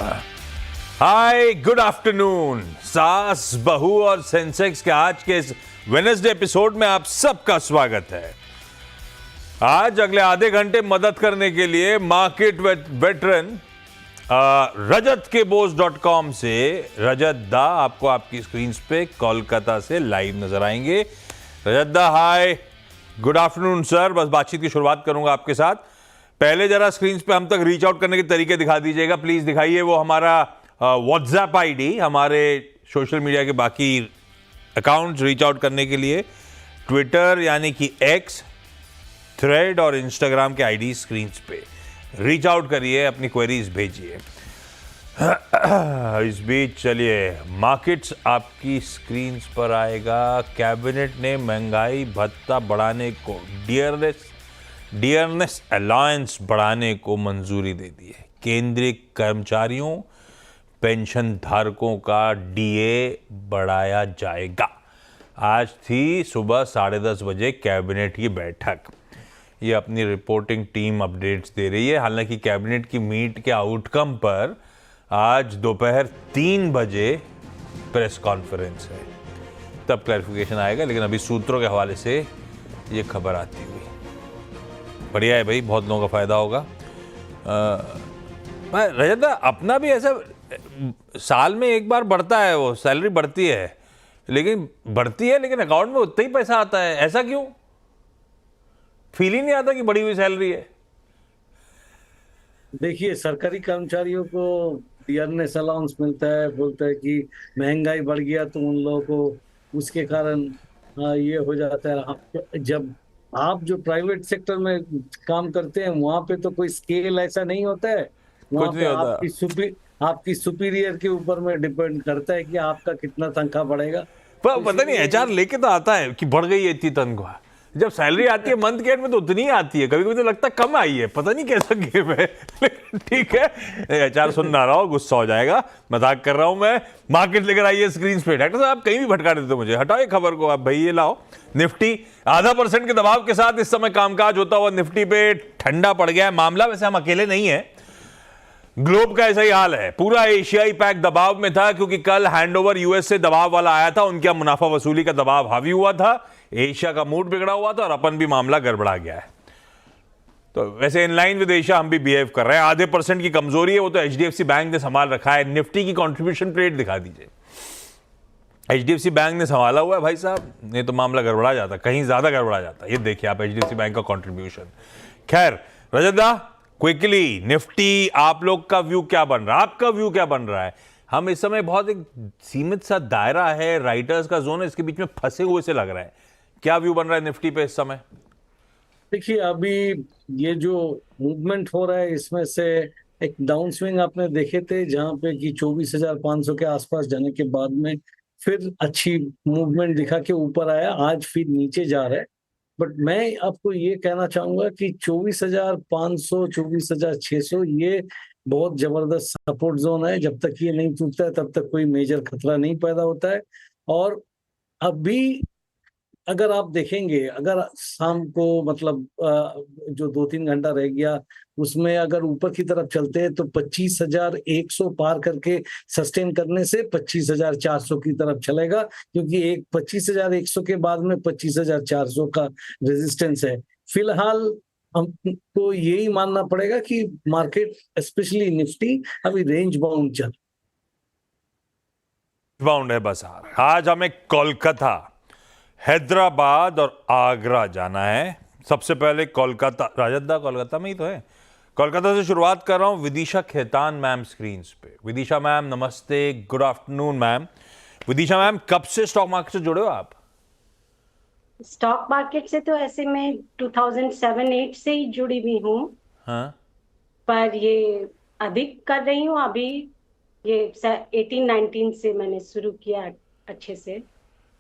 हाय, good afternoon. सास, बहू और सेंसेक्स के आज के इस वेडनेसडे एपिसोड में आप सबका स्वागत है। आज अगले आधे घंटे मदद करने के लिए मार्केट वेटरन rajatkeBose.com से रजत दा आपको आपकी स्क्रीन पे कोलकाता से लाइव नजर आएंगे। रजत दा, हाय, गुड आफ्टरनून सर। बस बातचीत की शुरुआत करूंगा आपके साथ। पहले जरा स्क्रीन पे हम तक रीच आउट करने के तरीके दिखा दीजिएगा प्लीज। दिखाइए वो हमारा व्हाट्सएप आईडी, हमारे सोशल मीडिया के बाकी अकाउंट्स रीच आउट करने के लिए। ट्विटर यानी कि एक्स, थ्रेड और इंस्टाग्राम के आईडी स्क्रीन पे रीच आउट करिए, अपनी क्वेरीज भेजिए। इस बीच चलिए, मार्केट्स आपकी स्क्रीन पर आएगा। कैबिनेट ने महंगाई भत्ता बढ़ाने को, डियरनेस अलायंस बढ़ाने को मंजूरी दे दी है। केंद्रीय कर्मचारियों, पेंशन धारकों का डीए बढ़ाया जाएगा। आज थी सुबह 10:30 बजे कैबिनेट की बैठक। ये अपनी रिपोर्टिंग टीम अपडेट्स दे रही है। हालांकि कैबिनेट की मीट के आउटकम पर आज दोपहर 3 बजे प्रेस कॉन्फ्रेंस है, तब क्लैरिफिकेशन आएगा। लेकिन अभी सूत्रों के हवाले से ये खबर आती हुई बढ़िया है भाई, बहुत लोगों का फायदा होगा। रजत, अपना भी ऐसा साल में एक बार बढ़ता है, वो सैलरी बढ़ती है, लेकिन अकाउंट में उतना ही पैसा आता है। ऐसा क्यों? फील ही नहीं आता कि बढ़ी हुई सैलरी है। देखिए, सरकारी कर्मचारियों को डियरनेस अलाउंस मिलता है, बोलता है कि महंगाई बढ़ गया तो उन लोगों को उसके कारण ये हो जाता है। जब आप जो प्राइवेट सेक्टर में काम करते हैं वहां पे तो कोई स्केल ऐसा नहीं होता है। वहां कुछ पे नहीं होता। आपकी सुपीरियर के ऊपर में डिपेंड करता है कि आपका कितना तनख्वाह बढ़ेगा। पर पता नहीं, एचआर लेके तो आता है कि बढ़ गई है इतनी तनख्वाह। जब सैलरी आती है मंथ के एंड में तो उतनी ही आती है, कभी कभी तो लगता है कम आई है। पता नहीं कैसा गेम है। ठीक है, एचआर सुन ना रहा हो, गुस्सा हो जाएगा, मजाक कर रहा हूं मैं। मार्केट लेकर आइए स्क्रीन पे। डॉक्टर साहब, आप कहीं भी भटका देते हो मुझे। हटाओ ये खबर को आप भाई, ये लाओ। निफ्टी 0.5% के दबाव के साथ इस समय कामकाज होता हुआ निफ्टी पे ठंडा पड़ गया है मामला। वैसे हम अकेले नहीं है, ग्लोब का ऐसा ही हाल है। पूरा एशियाई पैक दबाव में था, क्योंकि कल हैंडओवर यूएस से दबाव वाला आया था। उनके मुनाफा वसूली का दबाव हावी हुआ था, एशिया का मूड बिगड़ा हुआ था और अपन भी मामला गड़बड़ा गया है। तो वैसे इनलाइन विद एशिया हम भी बिहेव कर रहे हैं। 0.5% की कमजोरी है, वो तो एचडीएफसी बैंक ने संभाल रखा है। निफ्टी की कंट्रीब्यूशन रेट दिखा दीजिए। एचडीएफसी बैंक ने संभाला हुआ है भाई साहब, नहीं तो मामला गड़बड़ा जाता, कहीं ज्यादा गड़बड़ा जाता। ये देखिए आप एचडीएफसी बैंक का कंट्रीब्यूशन। खैर रजत दा, क्विकली निफ्टी आप लोग का व्यू क्या बन रहा है? आपका व्यू क्या बन रहा है? हम इस समय बहुत एक सीमित सा दायरा है, राइटर्स का जोन है, इसके बीच में फंसे हुए से लग रहा है। क्या व्यू बन रहा है निफ्टी पे इस समय? देखिए, अभी ये जो मूवमेंट हो रहा है इसमें से एक डाउन स्विंग आपने देखे थे जहां पे कि 24,500 के आसपास जाने के बाद में फिर अच्छी मूवमेंट दिखा के ऊपर आया, आज फिर नीचे जा रहा है। बट मैं आपको ये कहना चाहूंगा कि 24,500 24,600 ये बहुत जबरदस्त सपोर्ट जोन है। जब तक ये नहीं टूटता है तब तक कोई मेजर खतरा नहीं पैदा होता है। और अभी अगर आप देखेंगे, अगर शाम को मतलब जो 2-3 घंटा रह गया उसमें अगर ऊपर की तरफ चलते हैं तो 25,100 पार करके सस्टेन करने से 25,400 की तरफ चलेगा, क्योंकि एक 25,100 के बाद में 25,400 का रेजिस्टेंस है। फिलहाल हमको यही मानना पड़ेगा कि मार्केट स्पेशली निफ्टी अभी रेंज बाउंड है बस। आज हमें कोलकाता, हैदराबाद और आगरा जाना है। सबसे पहले कोलकाता। राजत दा कोलकाता में ही तो है। कोलकाता से शुरुआत कर रहा हूं। विदिशा खेतान मैम स्क्रीन पे। विदिशा मैम नमस्ते, good afternoon ma'am. Vidisha ma'am, कब से स्टॉक मार्केट से जुड़े हो आप? स्टॉक मार्केट से तो ऐसे मैं 2007-8 से ही जुड़ी हुई हूँ। हाँ, पर ये अधिक कर रही हूँ अभी। ये 18-19 से मैंने शुरू किया अच्छे से।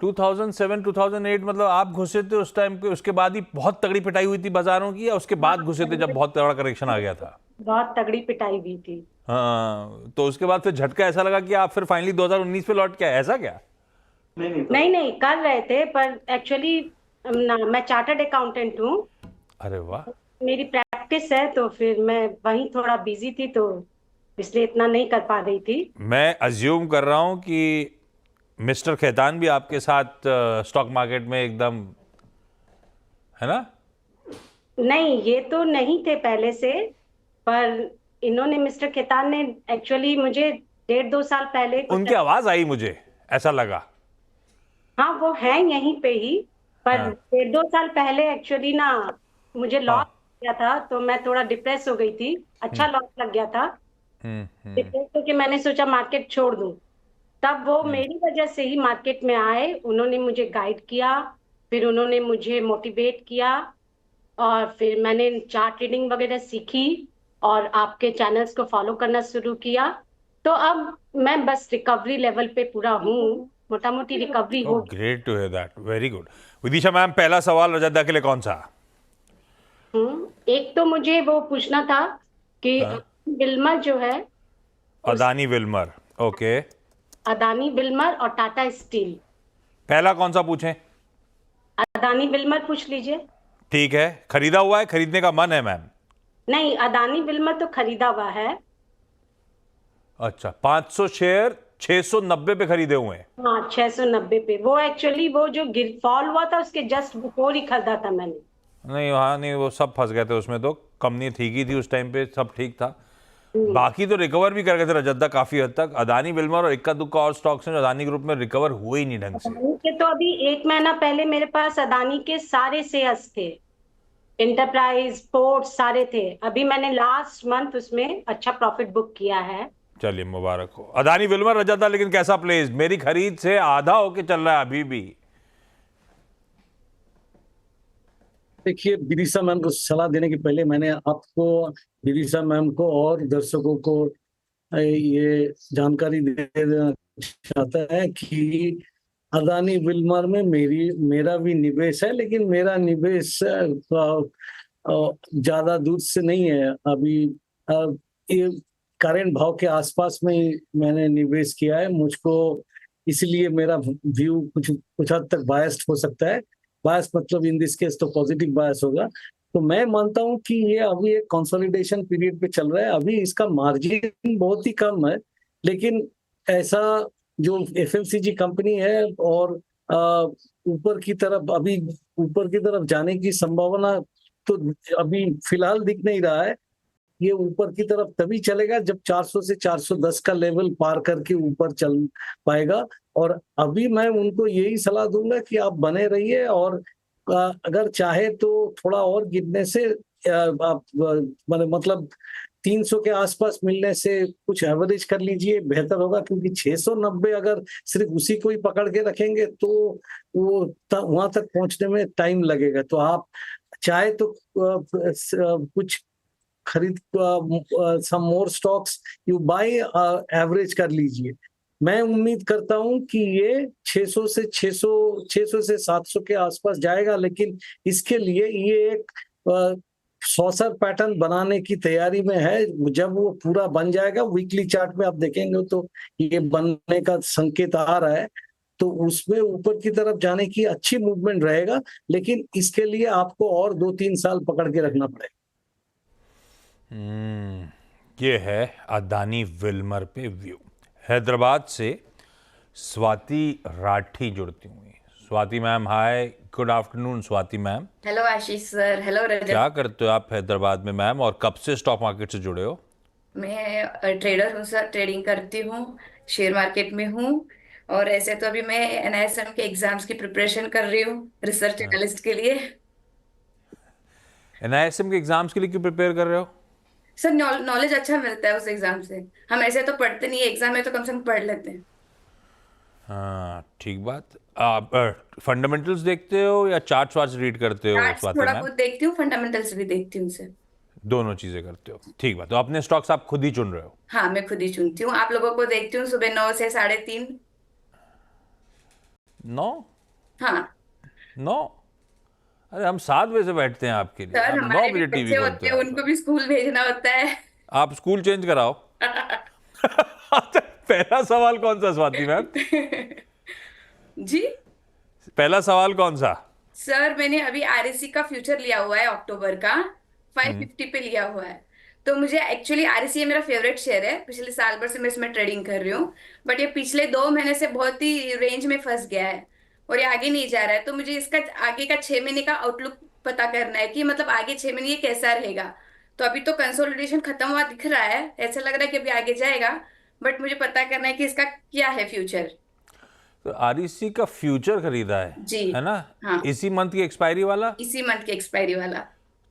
2007-2008 मतलब आप घुसे थे उस टाइम पे, उसके बाद ही बहुत तगड़ी पिटाई हुई थी बाजारों की, या उसके बाद घुसे थे जब बहुत तगड़ा करेक्शन आ गया था? बहुत तगड़ी पिटाई हुई थी। हाँ, तो उसके बाद फिर झटका ऐसा लगा कि आप फिर फाइनली 2019 पे लौट के आए, ऐसा क्या? नहीं कर रहे थे, पर एक्चुअली मैं चार्टर्ड अकाउंटेंट हूँ। अरे वाह। मेरी प्रैक्टिस है, तो फिर मैं वहीं थोड़ा बिजी थी, तो इसलिए इतना नहीं कर पा रही थी। मैं अज्यूम कर रहा हूं कि मिस्टर खेतान भी आपके साथ स्टॉक मार्केट में एकदम, है ना? नहीं, ये तो नहीं थे पहले से, पर इन्होंने, मिस्टर खेतान ने एक्चुअली मुझे 1.5-2 साल पहले कुछ, उनकी आवाज आई, मुझे ऐसा लगा। हाँ वो है यहीं पे ही, पर हाँ 1.5-2 साल पहले एक्चुअली ना मुझे लॉस हाँ। गया था, तो मैं थोड़ा डिप्रेस हो गई थी। अच्छा लॉस लग गया था, हम्म। डिप्रेस होके मैंने सोचा मार्केट छोड़ दूं। तब वो मेरी वजह से ही मार्केट में आए, उन्होंने मुझे गाइड किया, फिर उन्होंने मुझे मोटिवेट किया, और फिर मैंने चार्ट ट्रेडिंग वगैरह सीखी और आपके चैनल्स को फॉलो करना शुरू किया। तो अब मैं बस रिकवरी लेवल पे पूरा हूँ, मोटा मोटी रिकवरी ओह हो। Great to hear that, very good. Vidisha ma'am, पहला सवाल रजत के लिए कौन सा? एक तो मुझे वो पूछना था कि हाँ। बिल्मर जो है, उस अदानी विल्मर, ओके। अदानी बिल्मर और टाटा स्टील। पहला कौन सा पूछें? अदानी बिल्मर पूछ लीजिए। ठीक है, खरीदा हुआ है, खरीदने का मन है मैम? नहीं, अदानी बिल्मर तो खरीदा हुआ है। अच्छा, 500 शेयर 690 पे खरीदे हुए हैं। हाँ, 690 पे। वो एक्चुअली वो जो गिर फॉल हुआ था उसके जस्ट बिफोर ही खरीदा था मैंने। नहीं वहाँ नहीं, वो सब फंस गए थे उसमें, तो कंपनी ठीक ही थी उस टाइम पे, सब ठीक था। बाकी तो रिकवर भी कर गए थे रजत काफी हद तक। अदानी बिल्मर और इक्का दुक्का और स्टॉक्स हैं जो अदानी ग्रुप में रिकवर हुए ही नहीं ढंग से। अदानी के तो अभी 1 महीना पहले मेरे पास अदानी के सारे शेयर्स थे, एंटरप्राइज, पोर्ट, सारे थे। अभी मैंने लास्ट मंथ उसमें अच्छा प्रॉफिट बुक किया है। चलिए मुबारक हो। अदानी विल्मर रजत, लेकिन कैसा प्लेस? मेरी खरीद से आधा होके चल रहा है अभी भी। देखिए, विदिशा मैम को सलाह देने के पहले मैंने आपको, विदिशा मैम को और दर्शकों को ये जानकारी दे देना चाहता है कि अदानी विल्मर में मेरा भी निवेश है, लेकिन मेरा निवेश ज्यादा दूर से नहीं है। अभी ये करंट भाव के आसपास में ही मैंने निवेश किया है। मुझको इसलिए मेरा व्यू कुछ कुछ हद तक बायस्ड हो सकता है। बायस मतलब इन दिस केस तो पॉजिटिव बायस होगा। तो मैं मानता हूं कि ये अभी एक कंसोलिडेशन पीरियड पे चल रहा है। अभी इसका मार्जिन बहुत ही कम है, लेकिन ऐसा जो एफएमसीजी कंपनी है और ऊपर की तरफ, अभी ऊपर की तरफ जाने की संभावना तो अभी फिलहाल दिख नहीं रहा है। ये ऊपर की तरफ तभी चलेगा जब 400 से 410 का लेवल पार करके ऊपर चल पाएगा। और अभी मैं उनको यही सलाह दूंगा कि आप बने रहिए, और अगर चाहे तो थोड़ा और गिरने से आप मतलब 300 के आसपास मिलने से कुछ एवरेज कर लीजिए, बेहतर होगा। क्योंकि 690 अगर सिर्फ उसी को ही पकड़ के रखेंगे तो वो वहां तक पहुंचने में टाइम लगेगा। तो आप चाहे तो कुछ खरीद, सम मोर स्टॉक्स यू बाय, एवरेज कर लीजिए। मैं उम्मीद करता हूं कि ये 600 से 700 के आसपास जाएगा, लेकिन इसके लिए ये एक सॉसर पैटर्न बनाने की तैयारी में है। जब वो पूरा बन जाएगा, वीकली चार्ट में आप देखेंगे तो ये बनने का संकेत आ रहा है, तो उसमें ऊपर की तरफ जाने की अच्छी मूवमेंट रहेगा। लेकिन इसके लिए आपको और 2-3 साल पकड़ के रखना पड़ेगा। ये है अदानी विल्मर पे व्यू। हैदराबाद से स्वाति राठी जुड़ती हुई। Swati ma'am, hi, good afternoon Swati ma'am. Hello Ashish sir, hello Rajat. क्या करते हो आप हैदराबाद में मैम, और कब से स्टॉक मार्केट से जुड़े हो? मैं ट्रेडर हूँ सर, ट्रेडिंग करती हूँ, शेयर मार्केट में हूँ। और ऐसे तो अभी मैं एनआईएसएम के एग्जाम्स की प्रिपरेशन कर रही हूँ, रिसर्च एनालिस्ट के लिए। एनआईएसएम के एग्जाम्स के लिए क्यों प्रिपेयर कर रहे हो? सर नॉलेज अच्छा मिलता है उस एग्जाम से। हम ऐसे तो पढ़ते नहीं है, एग्जाम में तो कम से कम पढ़ लेते हैं। हाँ ठीक बात। आप फंडामेंटल्स देखते हो या चार्ट्स वार्ट्स रीड करते हो चार्ट्स स्वाति थोड़ा मैम? बहुत देखती हूँ, फंडामेंटल्स भी देखती हूँ सर। दोनों चीजें करते हो, ठीक बात। तो अपने स्टॉक्स आप खुद ही चुन रहे हो? हाँ, मैं खुद ही चुनती हूँ। आप लोगों को देखती हूँ सुबह 9 से 3:30। 9? हाँ 9? अरे हम 7 बजे से बैठते हैं आपके लिए, सर, आप 9 हमारे भी बजे टीवी बच्चे खोलते होते हैं, हो उनको भी स्कूल भेजना होता है। आप स्कूल चेंज कराओ। अच्छा, पहला सवाल कौन सा स्वाति मैम? जी पहला सवाल कौन सा? सर, मैंने अभी आरएससी का फ्यूचर लिया हुआ है, अक्टूबर का 550 पे लिया हुआ है। तो मुझे एक्चुअली आरईसी मेरा फेवरेट शेयर है, पिछले साल भर से मैं इसमें ट्रेडिंग कर रही हूँ। बट ये पिछले 2 महीने से बहुत ही रेंज में फंस गया है और ये आगे नहीं जा रहा है। तो मुझे इसका आगे का 6 महीने का आउटलुक पता करना है कि मतलब आगे 6 महीने ये कैसा रहेगा। तो अभी तो कंसोलिडेशन खत्म हुआ दिख रहा है, ऐसा लग रहा है कि अभी आगे जाएगा, बट मुझे पता करना है कि इसका क्या है फ्यूचर। तो आरईसी का फ्यूचर खरीदा जी है ना? हाँ, इसी मंथ की एक्सपायरी वाला। इसी मंथ की एक्सपायरी वाला।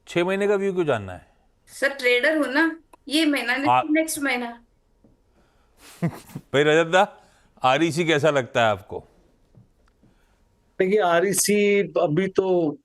6 महीने का व्यू क्यों जानना है? सर ट्रेडर हूं ना, ये महीना आ- नहीं नेक्स्ट महीना। भाई रजत दा, आरईसी कैसा लगता है आपको? देखिए आरईसी अभी तो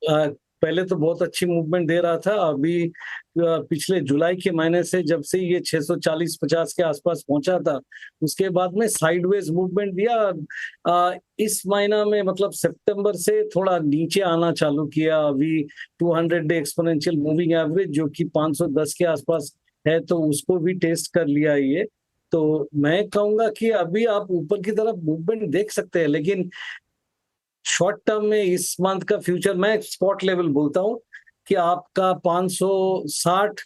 पहले तो बहुत अच्छी मूवमेंट दे रहा था। अभी पिछले जुलाई के महीने से जब से ये 640-50 के आसपास पहुंचा था, उसके बाद में साइडवेज मूवमेंट दिया। इस महीना में मतलब सितंबर से थोड़ा नीचे आना चालू किया। अभी 200 डे एक्सपोनेंशियल मूविंग एवरेज जो कि 510 के आसपास है, तो उसको भी टेस्ट कर लिया ये। तो मैं कहूंगा कि अभी आप ऊपर की तरफ मूवमेंट देख सकते हैं, लेकिन शॉर्ट टर्म में इस मंथ का फ्यूचर मैं स्पॉट लेवल बोलता हूं कि आपका 560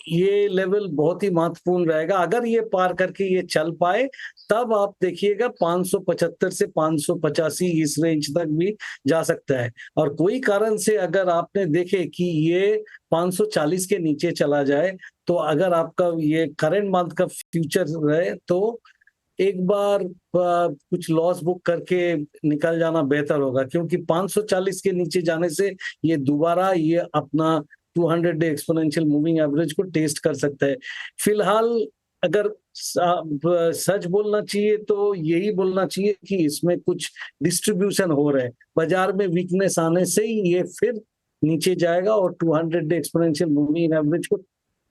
ये लेवल बहुत ही महत्वपूर्ण रहेगा। अगर ये पार करके ये चल पाए तब आप देखिएगा 575 से 585 इस रेंज तक भी जा सकता है। और कोई कारण से अगर आपने देखे कि ये 540 के नीचे चला जाए, तो अगर आपका ये करंट मंथ का फ्यूचर रहे तो एक बार कुछ लॉस बुक करके निकल जाना बेहतर होगा, क्योंकि 540 के नीचे जाने से ये दोबारा ये अपना 200 डे एक्सपोनेंशियल मूविंग एवरेज को टेस्ट कर सकता है। फिलहाल अगर सच बोलना चाहिए तो यही बोलना चाहिए कि इसमें कुछ डिस्ट्रीब्यूशन हो रहा है। बाजार में वीकनेस आने से ही ये फिर नीचे जाएगा और 200 डे एक्सपोनेंशियल मूविंग एवरेज को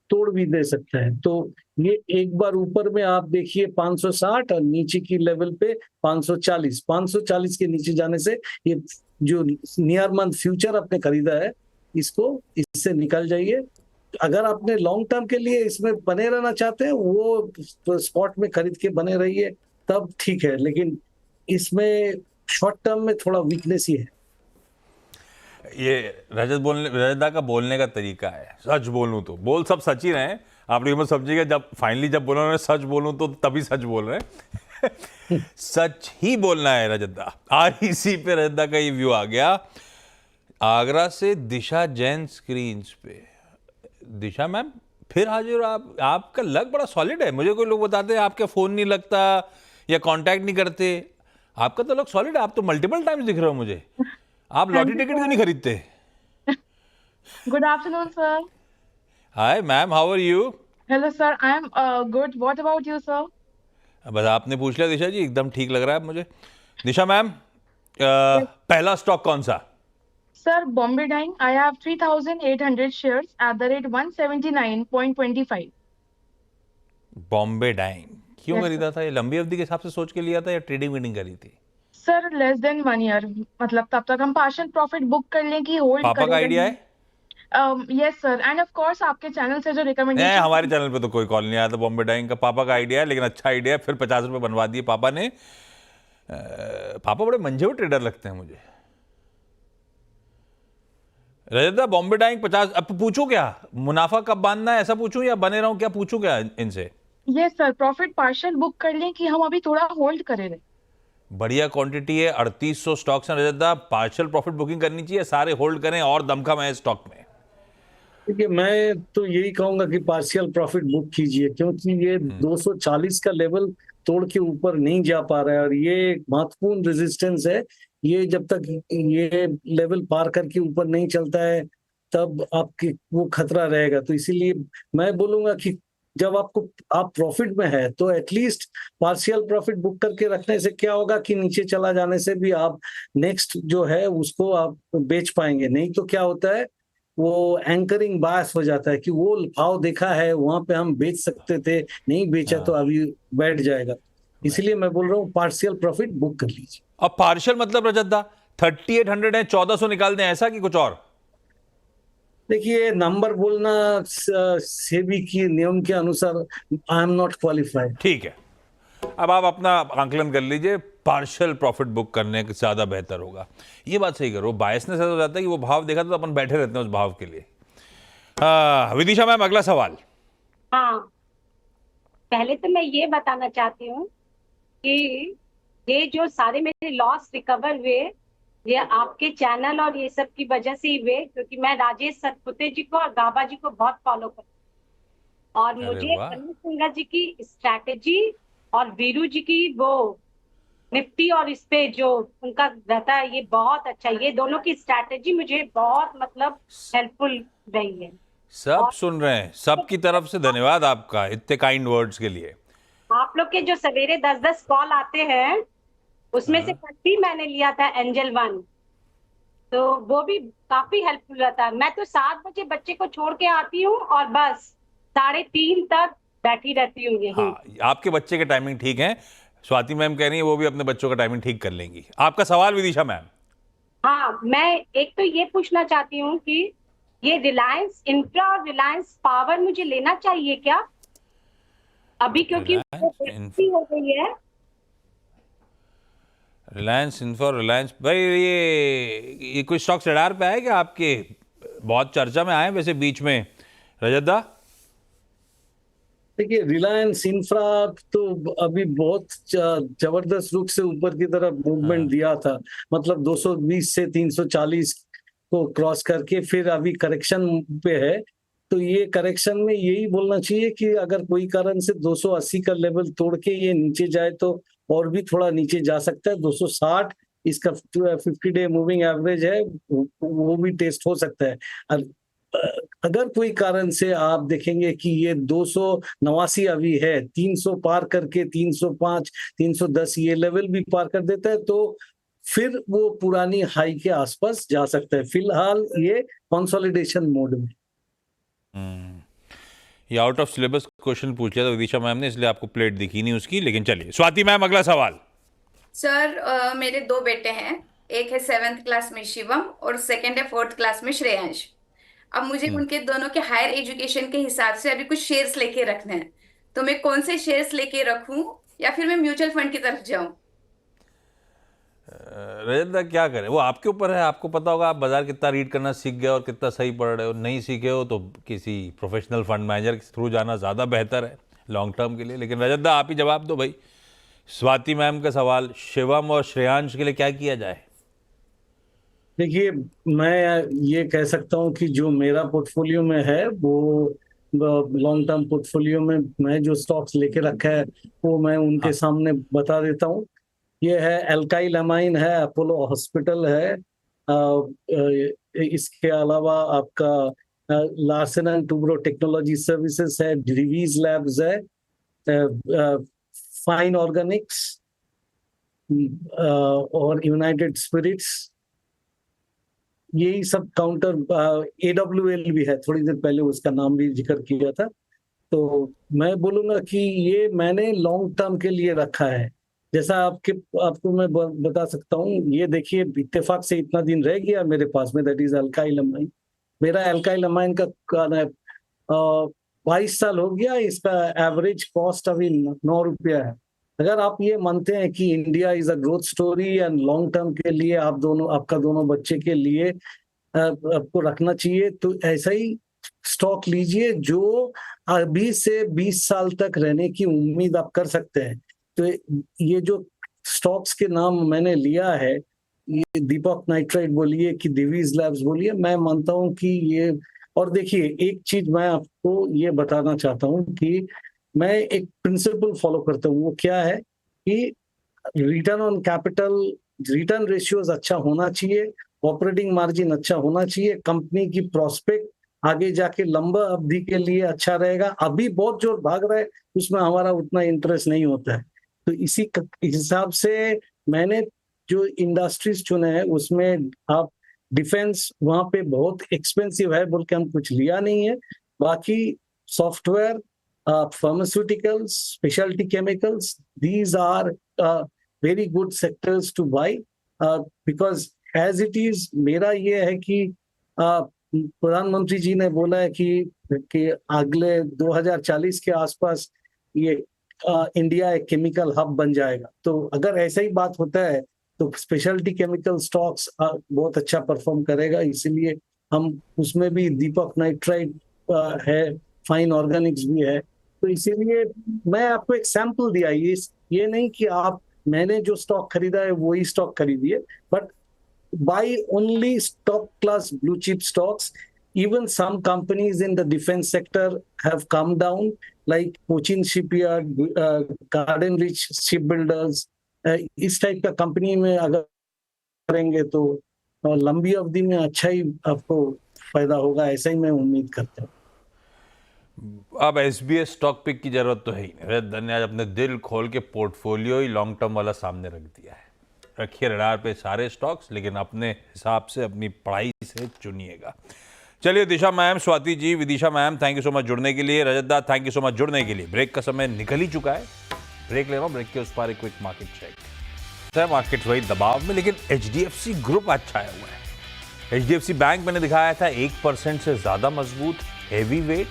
तोड़ भी दे सकता है। तो ये एक बार ऊपर में आप देखिए 560 और नीचे की लेवल पे 540 के नीचे जाने से ये जो नियर मंथ फ्यूचर आपने खरीदा है इसको इससे निकल जाइए। अगर आपने लॉन्ग टर्म के लिए इसमें बने रहना चाहते हैं वो स्पॉट में खरीद के बने रहिए, तब ठीक है, लेकिन इसमें शॉर्ट टर्म में थोड़ा वीकनेस ही है। ये रजत दा का बोलने का तरीका है। सच बोलूं तो बोल सब सच ही रहे हैं। आप लोग मत समझिएगा जब फाइनली जब बोला उन्होंने सच बोलूं तो तभी सच बोल रहे हैं। सच ही बोलना है रजत दा। आरईसी पे रजत दा का ये व्यू आ गया। आगरा से दिशा जैन स्क्रीन पे। दिशा मैम फिर हाजिर। आपका लक बड़ा सॉलिड है। मुझे कोई लोग बताते हैं आपका फोन नहीं लगता या कांटेक्ट नहीं करते, आपका तो लक सॉलिड है। आप तो मल्टीपल टाइम्स दिख रहे हो मुझे। आप लॉटरी टिकट क्यों नहीं खरीदते? Good afternoon, sir. Hi ma'am, how are you? Hello, sir. I am good. What about you, sir? बस आपने पूछ लिया दिशा जी, एकदम ठीक लग रहा है मुझे। दिशा मैम, पहला स्टॉक कौन सा? Sir, Bombay Dyeing. I have 3,800 shares at the rate 179.25. Bombay Dyeing क्यों Yes, खरीदा था? ये लंबी अवधि के हिसाब से सोच के लिया था या ट्रेडिंग वीडिंग करी थी? Sir, less than 1 year. मतलब तब तक हम partial profit book कर लें कि hold पापा का करें आइडिया है? Yes, sir. And of course, आपके चैनल से जो नहीं, recommendation हमारे चैनल पे तो कोई कॉल नहीं आया था बॉम्बे डाइंग का। पापा का आइडिया है, लेकिन अच्छा आइडिया है। फिर 50 रुपए बनवा दिए पापा ने। पापा बड़े मंझे हुए ट्रेडर लगते हैं मुझे। रजत, बॉम्बे डाइंग 50। अब पूछूं क्या, मुनाफा कब बांधना है ऐसा पूछूं या बने रहूं? क्या पूछूं क्या इनसे? Yes, sir. Profit partial book कर लें कि हम अभी थोड़ा hold करें। बढ़िया क्वांटिटी है, 3800 स्टॉक्स हैं रजत दा। पार्शियल प्रॉफिट बुकिंग करनी चाहिए, सारे होल्ड करें और दमखम है स्टॉक में। देखिए मैं तो यही कहूंगा कि पार्शियल प्रॉफिट बुक कीजिए, क्योंकि ये 240 का लेवल तोड़ के ऊपर नहीं जा पा रहा है और ये एक महत्वपूर्ण रेजिस्टेंस है। ये जब तक ये लेवल पार करके ऊपर नहीं चलता है तब आपके वो खतरा रहेगा। तो इसीलिए मैं बोलूंगा कि जब आप प्रॉफिट में है तो एटलीस्ट पार्शियल प्रॉफिट बुक करके रखने से क्या होगा कि नीचे चला जाने से भी आप नेक्स्ट जो है उसको आप बेच पाएंगे। नहीं तो क्या होता है, वो एंकरिंग बायस हो जाता है कि वो भाव देखा है वहां पे हम बेच सकते थे, नहीं बेचा तो अभी बैठ जाएगा। इसलिए मैं बोल रहा हूँ पार्शियल प्रॉफिट बुक कर लीजिए। अब पार्शियल मतलब रजत दा 3800 है, 1400 निकाल दें ऐसा कि कुछ और? देखिए नंबर बोलना सेबी की नियम के अनुसार आई एम नॉट क्वालिफाइड। ठीक है, अब आप अपना आंकलन कर लीजिए। पार्शियल प्रॉफिट बुक करने से ज्यादा बेहतर होगा। ये बात सही करो, बायसनेस ऐसा हो जाता है कि वो भाव देखा तो अपन बैठे रहते हैं उस भाव के लिए। विदिशा मैम, अगला सवाल। हाँ, पहले तो मैं ये बताना चाहती हूँ कि ये जो सारे मेरे लॉस रिकवर हुए, ये आपके चैनल और ये सब की वजह से ही हुए, क्योंकि मैं राजेश सतपुते जी को और गाबा जी को बहुत फॉलो करती हूँ, और अरे मुझे वाह। करण सिंघा जी की स्ट्रैटेजी और वीरू जी की वो निफ्टी और इस पे जो उनका रहता है, ये बहुत अच्छा है। ये दोनों की स्ट्रैटेजी मुझे बहुत मतलब हेल्पफुल रही है। सब और सुन रहे हैं, सबकी तरफ से धन्यवाद आपका इतने काइंड वर्ड्स के लिए। आप लोग के जो सवेरे 10-10 कॉल आते हैं, उसमें से हाँ। कल भी मैंने लिया था एंजल वन, तो वो भी काफी हेल्पफुल रहता है। मैं तो 7 बजे बच्चे को छोड़ के आती हूँ और बस 3:30 तक बैठी रहती हूँ यहीं। हाँ, आपके बच्चे के टाइमिंग ठीक है। स्वाति मैम कह रही है वो भी अपने बच्चों का टाइमिंग ठीक कर लेंगी। आपका सवाल विदिशा मैम। हाँ, मैं एक तो ये पूछना चाहती हूँ कि ये रिलायंस इंफ्रा और रिलायंस पावर मुझे लेना चाहिए क्या अभी, क्योंकि वो रिलायंस बेइज्जती हो गई है। रिलायंस इन्फो, रिलायंस भाई, ये कोई स्टॉक रडार पे आए क्या आपके? बहुत चर्चा में आए वैसे बीच में, रजत दा। देखिए, रिलायंस इंफ्रा तो अभी बहुत जबरदस्त रूप से ऊपर की तरफ मूवमेंट दिया था। मतलब 220 से 340 को क्रॉस करके फिर अभी करेक्शन पे है। तो ये करेक्शन में यही बोलना चाहिए कि अगर कोई कारण से 280 का लेवल तोड़ के ये नीचे जाए तो और भी थोड़ा नीचे जा सकता है। 260 इसका 50 डे मूविंग एवरेज है, वो भी टेस्ट हो सकता है। अगर कोई कारण से आप देखेंगे कि ये 289 अभी है, 300 पार करके 305 310 ये लेवल भी पार कर देता है तो फिर वो पुरानी हाई के आसपास जा सकता है। फिलहाल ये कंसोलिडेशन मोड में। ये आउट ऑफ सिलेबस क्वेश्चन पूछ लिया था विदिशा मैम ने, इसलिए आपको प्लेट दिखी नहीं उसकी, लेकिन चलिए स्वाति मैम अगला सवाल। सर मेरे दो बेटे हैं। एक है 7th क्लास में शिवम और सेकंड है 4th क्लास में श्रेयांश। अब मुझे उनके दोनों के हायर एजुकेशन के हिसाब से अभी कुछ शेयर्स लेके रखने हैं, तो मैं कौन से शेयर्स लेके रखूं या फिर मैं म्यूचुअल फंड की तरफ जाऊं? रजत दा क्या करें, वो आपके ऊपर है। आपको पता होगा आप बाजार कितना रीड करना सीख गए और कितना सही पढ़ रहे हो। नहीं सीखे हो तो किसी प्रोफेशनल फंड मैनेजर के थ्रू जाना ज़्यादा बेहतर है लॉन्ग टर्म के लिए। लेकिन रजत दा आप ही जवाब दो भाई। स्वाति मैम का सवाल, शिवम और श्रेयांश के लिए क्या किया जाए? देखिए, मैं ये कह सकता हूँ कि जो मेरा पोर्टफोलियो में है वो लॉन्ग टर्म पोर्टफोलियो में मैं जो स्टॉक्स लेके रखा है वो मैं उनके सामने बता देता हूँ। ये है एल्काइल अमाइन है, अपोलो हॉस्पिटल है, इसके अलावा आपका Larsen and Toubro technology services है, डिवीज लैब्स है, फाइन ऑर्गेनिक्स और यूनाइटेड स्पिरिट्स। यही सब काउंटर, AWL भी है, थोड़ी देर पहले उसका नाम भी जिक्र किया था। तो मैं बोलूंगा कि ये मैंने लॉन्ग टर्म के लिए रखा है। जैसा आपको मैं बता सकता हूँ, ये देखिए इत्तेफाक से इतना दिन रह गया मेरे पास में, दैट इज अल्काइल अमाइन। मेरा अल्काइल अमाइन का 22 साल हो गया। इसका एवरेज कॉस्ट अभी 9 रुपया है। अगर आप ये मानते हैं कि India is a growth story and long term के लिए आपका दोनों बच्चे के लिए आपको रखना चाहिए, तो ऐसा ही स्टॉक लीजिए जो अभी से 20 साल तक रहने की उम्मीद आप कर सकते हैं। तो ये जो स्टॉक्स के नाम मैंने लिया है, ये दीपक नाइट्राइट बोलिए कि दिवीज लैब्स बोलिए, मैं मानता हूं कि ये। और देखिए, एक चीज मैं आपको ये बताना चाहता हूं कि मैं एक प्रिंसिपल फॉलो करता हूँ। वो क्या है कि return on capital, return ratios अच्छा होना चाहिए, ऑपरेटिंग मार्जिन अच्छा होना चाहिए, कंपनी की प्रोस्पेक्ट आगे जाके लंबा अवधि के लिए अच्छा रहेगा। अभी बहुत जोर भाग रहा है, उसमें हमारा उतना इंटरेस्ट नहीं होता है। तो इसी हिसाब से मैंने जो इंडस्ट्रीज चुने हैं उसमें आप डिफेंस वहां पे बहुत एक्सपेंसिव है बोल के हम कुछ लिया नहीं है। बाकी software, pharmaceuticals, specialty chemicals, these are very good sectors to buy because as it is, मेरा ये है कि प्रधानमंत्री जी ने बोला है कि अगले 2040 के आसपास ये इंडिया एक केमिकल हब बन जाएगा। तो अगर ऐसा ही बात होता है तो स्पेशलिटी केमिकल स्टॉक्स बहुत अच्छा परफॉर्म करेगा। इसीलिए हम उसमें भी दीपक नाइट्राइट है, फाइन ऑर्गेनिक्स भी है। तो इसीलिए मैं आपको एक सैंपल दिया, ये नहीं कि आप मैंने जो स्टॉक खरीदा है वही स्टॉक खरीदिए, but buy only top class blue chip stocks. Even some companies in the defense sector have come down, like Cochin Shipyard, Garden Rich Shipbuilders. इस टाइप का कंपनी में अगर करेंगे तो लंबी अवधि में अच्छा ही आपको फायदा होगा, ऐसा ही मैं उम्मीद करता हूँ। अब एसबीएस स्टॉक पिक की जरूरत तो है ही नहीं। रजत धन ने आज अपने दिल खोल के पोर्टफोलियो ही लॉन्ग टर्म वाला सामने रख दिया है। रखिए रडार पे सारे स्टॉक्स, लेकिन अपने हिसाब से अपनी पढ़ाई से चुनिएगा। चलिए Disha ma'am, Swati ji, Vidisha ma'am, thank you so much जुड़ने के लिए। रजत दा, थैंक यू सो मच जुड़ने के लिए। ब्रेक का समय निकल ही चुका है, ब्रेक ले रहा हूँ। ब्रेक के उस पार एक क्विक मार्केट चेक। मार्केट वही दबाव में, लेकिन एचडीएफसी ग्रुप आज छाया हुआ है। एचडीएफसी बैंक मैंने दिखाया था 1% से ज्यादा मजबूत, हेवी वेट।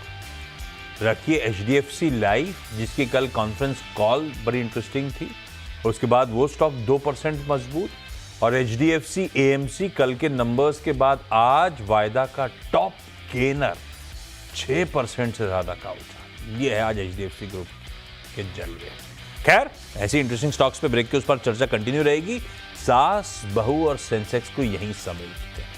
रखिए एचडीएफसी लाइफ, जिसकी कल कॉन्फ्रेंस कॉल बड़ी इंटरेस्टिंग थी, उसके बाद वो स्टॉक 2% मजबूत। और एचडीएफसी एएमसी कल के नंबर्स के बाद आज वायदा का टॉप गेनर, 6% से ज्यादा का उठा। ये है आज एचडीएफसी ग्रुप के जलवे। खैर, ऐसी इंटरेस्टिंग स्टॉक्स पे ब्रेक के उस पर चर्चा कंटिन्यू रहेगी। सास, बहू और सेंसेक्स को यहीं समेटते हैं।